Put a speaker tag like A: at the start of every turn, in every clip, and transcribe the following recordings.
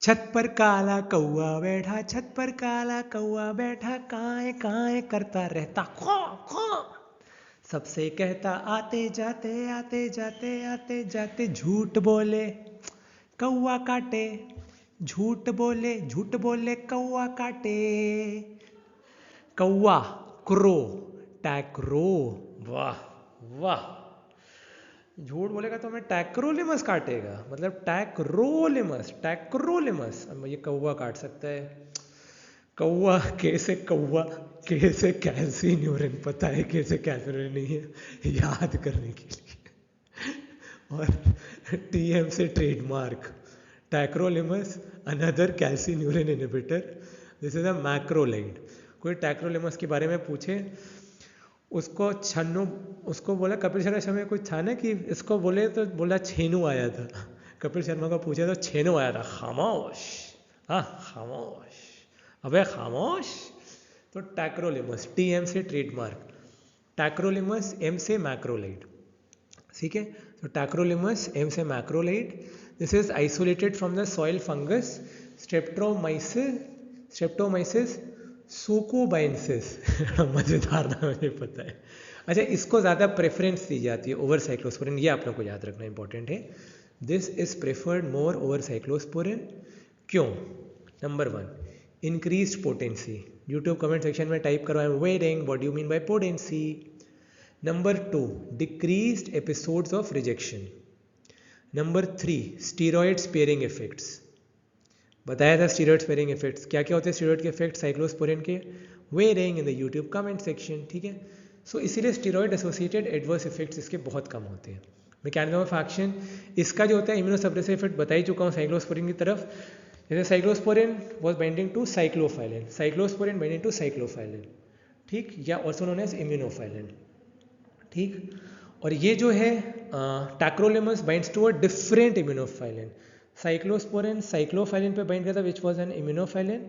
A: छत पर काला कौआ बैठा, छत पर काला कौआ बैठा, काए काए करता रहता, खो खो। सबसे कहता आते जाते आते जाते आते जाते, झूठ बोले कौआ काटे, झूठ बोले कौआ काटे। कौआ, क्रो, टैक्रो, वाह वाह। झूठ बोलेगा तो हमें टैक्रोलिमस काटेगा, मतलब टैक्रोलिमस, टैक्रोलिमस। अब ये कौआ काट सकता है। कौआ, कैसे कौआ, कैसे कैल्सिन्यूरिन, पता है कैसे कैल्सिन्यूरिन नहीं है, याद करने के लिए। और टीएम से trademark, tacrolimus another calcineurin inhibitor, this is a macrolide. कोई टैक्रोलिमस के बारे में पूछे, उसको छन्नू, उसको बोला कपिल शर्मा समय कुछ था ना कि इसको बोले तो बोला छेनू आया था। कपिल शर्मा को पूछा तो छेनू आया था, खामोश, हाँ खामोश, अबे खामोश। तो टैक्रोलिमस, टीएम से ट्रेडमार्क, टैक्रोलिमस एम से मैक्रोलाइड, ठीक है। तो टैक्रोलिमस एम से macrolide, this is isolated from the soil fungus streptomyces tsukubaensis. मजेदार नाम मुझे पता है। अच्छा, इसको ज़्यादा प्रेफरेंस दी जाती है ओवर साइक्लोस्पोरिन, ये आप लोग को याद रखना इंपॉर्टेंट है। This is preferred more over cyclosporin. क्यों? Number 1, increase potency. YouTube comment section में टाइप करो I am waiting, what do you mean by potency. Number 2, decreased episodes of rejection. Number 3, steroid sparing effects. बताया था steroid sparing effects, क्या क्या होते हैं steroid के इफेक्ट साइक्लोस्पोरिन के, waiting in the YouTube comment section, ठीक है। सो इसीलिए स्टीरॉयड एसोसिएटेड एडवर्स इफेक्ट्स इसके बहुत कम होते हैं। मैकेनिज्म ऑफ एक्शन इसका जो होता है इम्यूनोसप्रेसिव इफेक्ट बता ही चुका हूँ साइक्लोस्पोरिन की तरफ। जैसे cyclosporin was binding to cyclophilin, cyclosporin binding to cyclophilin, ठीक, या ऑल्सो नोन एज इम्यूनोफाइलिन, ठीक। और ये जो है tacrolimus binds to a different immunophilin. Cyclosporin cyclophilin पे बाइंड करता है which was an immunophilin,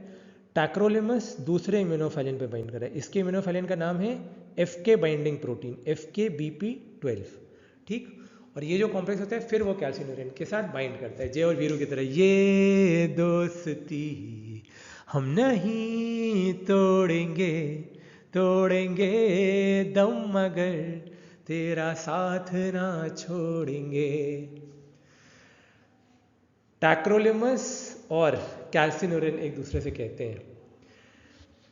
A: tacrolimus दूसरे इम्यूनोफाइलिन पे बाइंड कर रहा है। इसके इम्यूनोफाइलिन का नाम है एफके बाइंडिंग प्रोटीन, FKBP12, ठीक। और ये जो कॉम्प्लेक्स होता है फिर वो कैल्सिन्यूरिन के साथ बाइंड करता है, जय और वीरू की तरह। ये दोस्ती हम नहीं तोड़ेंगे, तोड़ेंगे दम मगर तेरा साथ ना छोड़ेंगे। टैक्रोलिमस और कैल्सिन्यूरिन एक दूसरे से कहते हैं,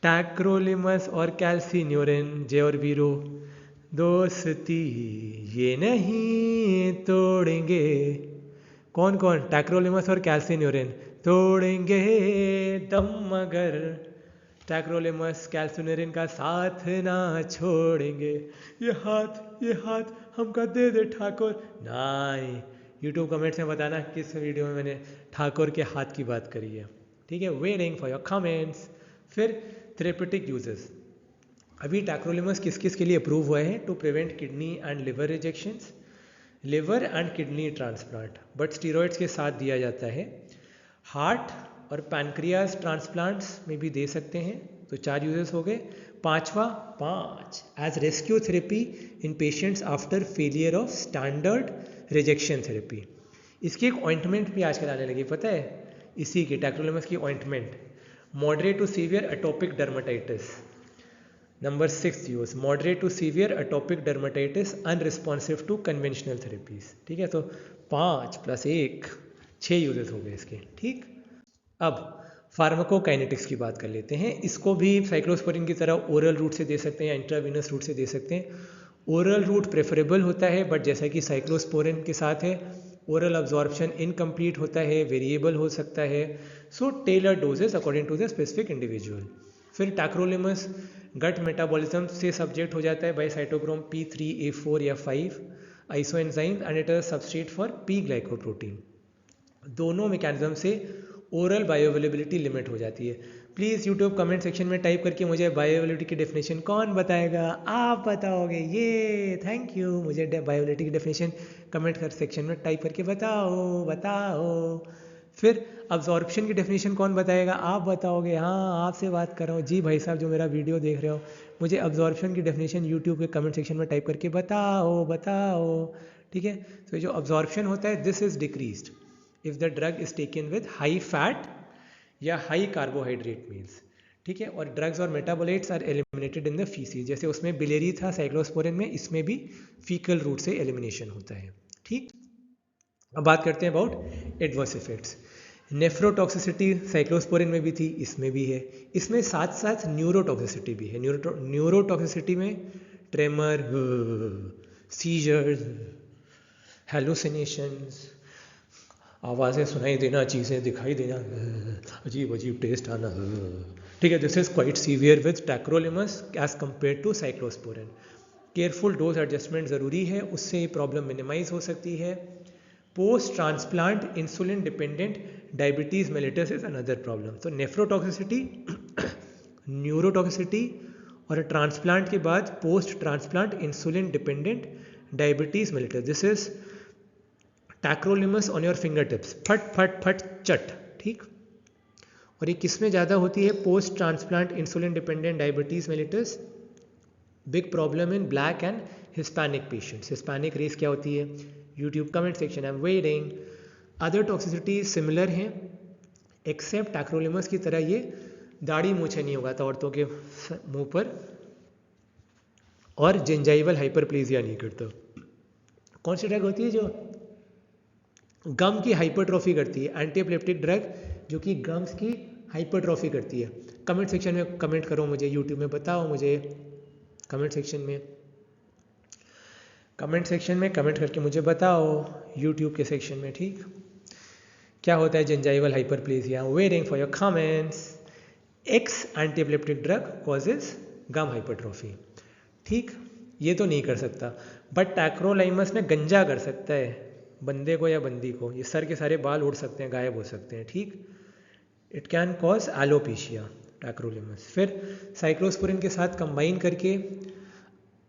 A: टैक्रोलिमस और कैल्सिन्यूरिन, जय और वीरू, दोस्ती ये नहीं तोड़ेंगे। कौन कौन? टैक्रोलिमस और कैल्सिन्यूरिन, तोड़ेंगे दम मगर टैक्रोलिमस कैल्सिन्यूरिन का साथ ना छोड़ेंगे। ये हाथ हमका दे दे ठाकुर। नहीं, यूट्यूब कमेंट्स में बताना किस वीडियो में मैंने ठाकुर के हाथ की बात करी है, ठीक है। Waiting for your comments. फिर थेरेपेटिक यूजेस, अभी टैक्रोलिमस किस किस के लिए अप्रूव हुआ है? To prevent kidney and liver rejections, liver and kidney transplant, but steroids के साथ दिया जाता है। हार्ट और पैनक्रियाज ट्रांसप्लांट्स में भी दे सकते हैं, तो 4 यूजेस हो गए। 5 as rescue therapy in patients after failure of standard rejection therapy. इसकी एक ऑइंटमेंट भी आजकल आने लगी, पता है? इसी की टैक्रोलिमस की ointment, moderate to severe atopic dermatitis. Number 6 use, moderate to severe atopic dermatitis unresponsive to conventional therapies, ठीक है। तो 5 + 1 6 यूजेस हो गए इसके, ठीक। अब फार्माकोकाइनेटिक्स की बात कर लेते हैं। इसको भी साइक्लोस्पोरिन की तरह ओरल रूट से दे सकते हैं या इंट्रावीनस रूट से दे सकते हैं। ओरल रूट प्रेफरेबल होता है, बट जैसा कि साइक्लोस्पोरिन के साथ है, ओरल अब्जॉर्प्शन इनकम्प्लीट होता है, वेरिएबल हो सकता है। So tailor doses according to the specific individual. फिर टैक्रोलिमस गट मेटाबॉलिज्म से सब्जेक्ट हो जाता है बाय साइटोक्रोम P3A4 या 5 isoenzyme and it is substrate for P glycoprotein. दोनों मैकेनिज्म से ओरल बायोअवेलेबिलिटी लिमिट हो जाती है। प्लीज़ यूट्यूब कमेंट सेक्शन में टाइप करके मुझे बायोअवेलेबिलिटी की डेफिनेशन कौन बताएगा? आप बताओगे, ये थैंक यू। मुझे बायोअवेलेबिलिटी की डेफिनेशन कमेंट कर सेक्शन में टाइप करके बताओ बताओ। फिर अब्जॉर्प्शन की डेफिनेशन कौन बताएगा? आप बताओगे। हाँ, आपसे बात कर रहा हूँ जी भाई साहब, जो मेरा वीडियो देख रहे हो, मुझे अब्जॉर्प्शन की डेफिनेशन यूट्यूब के कमेंट सेक्शन में टाइप करके बताओ बताओ, ठीक है। तो जो अब्जॉर्प्शन होता है, this is decreased if the drug is taken with high fat या हाई कार्बोहाइड्रेट मील्स, ठीक है। और ड्रग्स और metabolites are eliminated in the faeces, जैसे उसमें बिलेरी था साइक्लोस्पोरिन में, इसमें भी फीकल रूट से एलिमिनेशन होता है, ठीक। अब बात करते हैं about adverse effects. Nephrotoxicity cyclosporine में भी थी, इसमें भी है। इसमें साथ साथ न्यूरोटॉक्सिसिटी भी है। न्यूरोटॉक्सिसिटी में ट्रेमर, सीजर्स, हेलुसिनेशंस, आवाज़ें सुनाई देना, चीज़ें दिखाई देना, अजीब अजीब टेस्ट आना, ठीक है। This is quite severe with tacrolimus as compare to cyclosporine. Careful dose adjustment ज़रूरी है, उससे ये प्रॉब्लम मिनिमाइज हो सकती है। Post transplant insulin dependent diabetes mellitus is another problem. तो नेफ्रोटॉक्सिसिटी, न्यूरोटॉक्सिसिटी और ट्रांसप्लांट के बाद post transplant insulin dependent diabetes mellitus, this is tacrolimus on your finger tips, फट फट फट चट, ठीक। और ये किस में ज़्यादा होती है? Post transplant insulin dependent diabetes mellitus. Big problem in black and Hispanic patients. Hispanic race क्या होती है? YouTube comment section, I am waiting. Other toxicity similar हैं, एक्सेप्ट टैक्रोलिमस की तरह ये दाढ़ी मूछे नहीं उगाता औरतों के मुंह पर, और जिंजाइवल हाइपरप्लेजिया नहीं करता। कौन सी ड्रग होती है जो गम की हाइपरट्रॉफी करती है? एंटीएपिलेप्टिक ड्रग जो कि गम्स की हाइपरट्रॉफी करती है। कमेंट सेक्शन में कमेंट करो मुझे, यूट्यूब में बताओ मुझे, कमेंट सेक्शन में कमेंट करके मुझे बताओ, यूट्यूब के सेक्शन में, ठीक। क्या होता है gingival hyperplasia? Waiting for your comments. X antiepileptic drug causes gum hypertrophy, ठीक। ये तो नहीं कर सकता, बट टैक्रोलाइमस में गंजा कर सकता है बंदे को या बंदी को। ये सर के सारे बाल उड़ सकते हैं, गायब हो सकते हैं, ठीक। It can cause alopecia tacrolimus. फिर साइक्लोस्पोरिन के साथ कंबाइन करके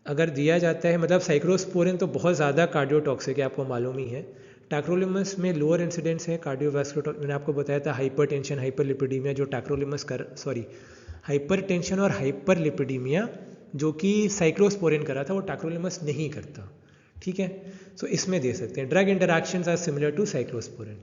A: अगर दिया जाता है, मतलब साइक्लोस्पोरिन तो बहुत ज़्यादा कार्डियोटॉक्सिक है, आपको मालूम ही है। टैक्रोलिमस में लोअर इंसिडेंस है कार्डियोवैस्कुलर, मैंने आपको बताया था हाइपरटेंशन, हाइपरलिपिडीमिया जो टैक्रोलिमस हाइपरटेंशन और हाइपरलिपिडीमिया जो कि साइक्लोस्पोरिन करा था वो टैक्रोलिमस नहीं करता, ठीक है। सो इसमें दे सकते हैं। Drug interactions are similar to cyclosporin.